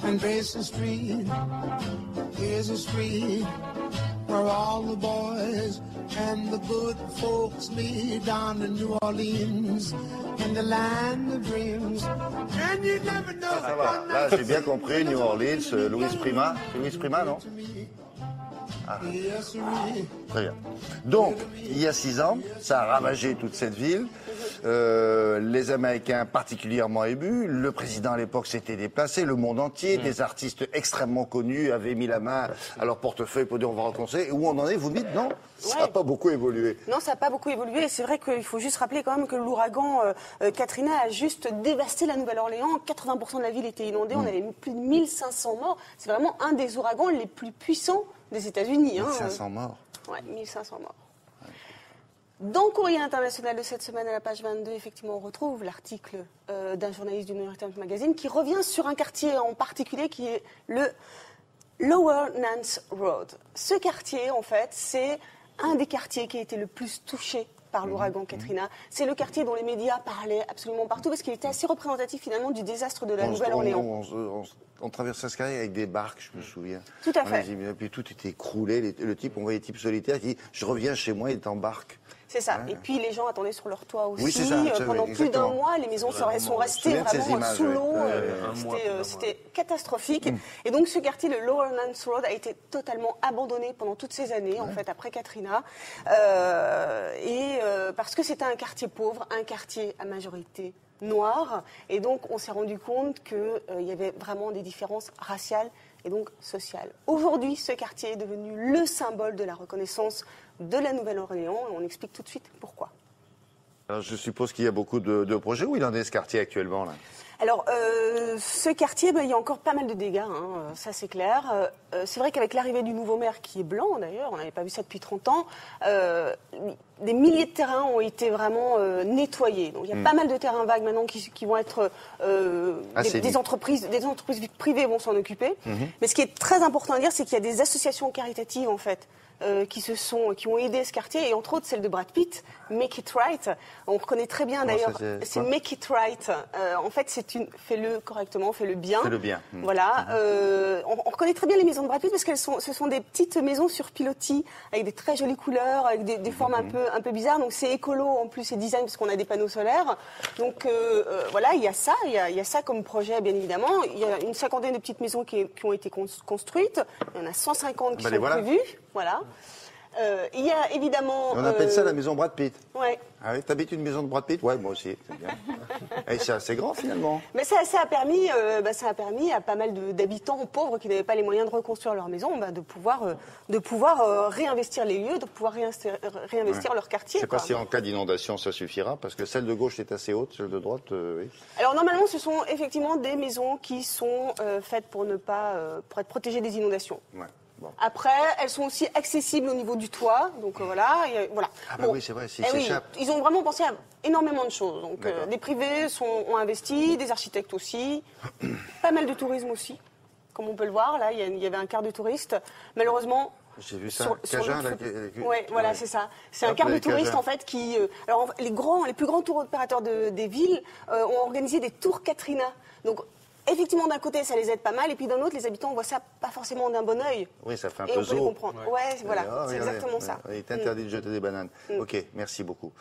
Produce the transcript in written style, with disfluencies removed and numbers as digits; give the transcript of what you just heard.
and Basin Street is a street where all the boys and the good folks meet down in New Orleans in the land of dreams. And you never know. Ça va. Là, j'ai bien compris, New Orleans, Louis Prima. Louis Prima, non? Ah. Très bien. Donc, il y a 6 ans, ça a ravagé toute cette ville. Les Américains particulièrement émus. Le président à l'époque s'était déplacé. Le monde entier, des artistes extrêmement connus avaient mis la main à leur portefeuille pour dire on va rencontrer. Et où on en est, vous me dites non? Ça n'a pas beaucoup évolué. Non, ça n'a pas beaucoup évolué. C'est vrai qu'il faut juste rappeler quand même que l'ouragan Katrina a juste dévasté la Nouvelle-Orléans. 80% de la ville était inondée. On avait plus de 1500 morts. C'est vraiment un des ouragans les plus puissants des États-Unis. 1500 morts. Ouais, 1500 morts. Dans le courrier international de cette semaine, à la page 22, effectivement, on retrouve l'article d'un journaliste du New York Times Magazine qui revient sur un quartier en particulier qui est le Lower Nance Road. Ce quartier, en fait, c'est un des quartiers qui a été le plus touché par l'ouragan Katrina. C'est le quartier dont les médias parlaient absolument partout parce qu'il était assez représentatif finalement du désastre de la Nouvelle-Orléans. On traversait ce quartier avec des barques, je me souviens. Tout à fait. Puis tout était écroulé. Le type, on voyait le type solitaire qui dit « Je reviens chez moi, il est en barque ». C'est ça. Ouais. Et puis les gens attendaient sur leur toit aussi. Oui, c'est ça, pendant plus d'un mois, les maisons sont restées vraiment sous l'eau. C'était catastrophique. Et donc ce quartier, le Lower Nance Road, a été totalement abandonné pendant toutes ces années, en fait, après Katrina. Parce que c'était un quartier pauvre, un quartier à majorité noire. Et donc on s'est rendu compte qu'il y avait vraiment des différences raciales et donc sociales. Aujourd'hui, ce quartier est devenu le symbole de la reconnaissance de la Nouvelle-Orléans, et on explique tout de suite pourquoi. Alors, je suppose qu'il y a beaucoup de projets. Où il en est ce quartier actuellement là? Alors, ce quartier, il y a encore pas mal de dégâts, ça c'est clair. C'est vrai qu'avec l'arrivée du nouveau maire, qui est blanc d'ailleurs, on n'avait pas vu ça depuis 30 ans, des milliers de terrains ont été vraiment nettoyés. Donc il y a pas mal de terrains vagues maintenant qui vont être... des entreprises privées vont s'en occuper. Mais ce qui est très important à dire, c'est qu'il y a des associations caritatives en fait, qui ont aidé ce quartier, et entre autres celle de Brad Pitt, Make It Right. On reconnaît très bien d'ailleurs, c'est Make It Right. En fait, c'est fais-le correctement, fais-le bien. Fais-le bien. Voilà. On reconnaît très bien les maisons de Brad Pitt parce ce sont des petites maisons sur pilotis avec des très jolies couleurs, avec des formes un peu bizarres. Donc c'est écolo en plus et design parce qu'on a des panneaux solaires. Donc voilà, il y a ça comme projet bien évidemment. Il y a une cinquantaine de petites maisons qui ont été construites. Il y en a 150 qui sont prévues. Voilà. Il y a évidemment... On appelle ça la maison Brad Pitt. Ouais. Ah oui, t'habites une maison de Brad Pitt? Ouais, moi aussi, c'est bien. Et c'est assez grand finalement. Mais ça a permis à pas mal d'habitants pauvres qui n'avaient pas les moyens de reconstruire leur maison, de pouvoir réinvestir les lieux, de pouvoir réinvestir leur quartier. Je ne sais pas si en cas d'inondation ça suffira, parce que celle de gauche est assez haute, celle de droite, oui. Alors normalement, ce sont effectivement des maisons qui sont faites pour être protégées des inondations. Ouais. Bon. Après, elles sont aussi accessibles au niveau du toit, donc voilà. Ah bah oui, c'est vrai, s'ils s'échappent. Ils ont vraiment pensé à énormément de choses. Donc des privés ont investi, des architectes aussi, pas mal de tourisme aussi, comme on peut le voir. Là, il y avait un quart de touristes. Malheureusement. J'ai vu ça. Cajun, là. Oui, voilà, c'est ça. C'est un quart de touristes en fait qui. Alors les plus grands tours opérateurs des villes ont organisé des tours Katrina. Donc effectivement, d'un côté, ça les aide pas mal, et puis d'un autre, les habitants voient ça pas forcément d'un bon œil. Oui, ça fait un peu zoo. Et on peut les comprendre. Ouais, voilà, c'est exactement ça. Il est interdit de jeter des bananes. Ok, merci beaucoup.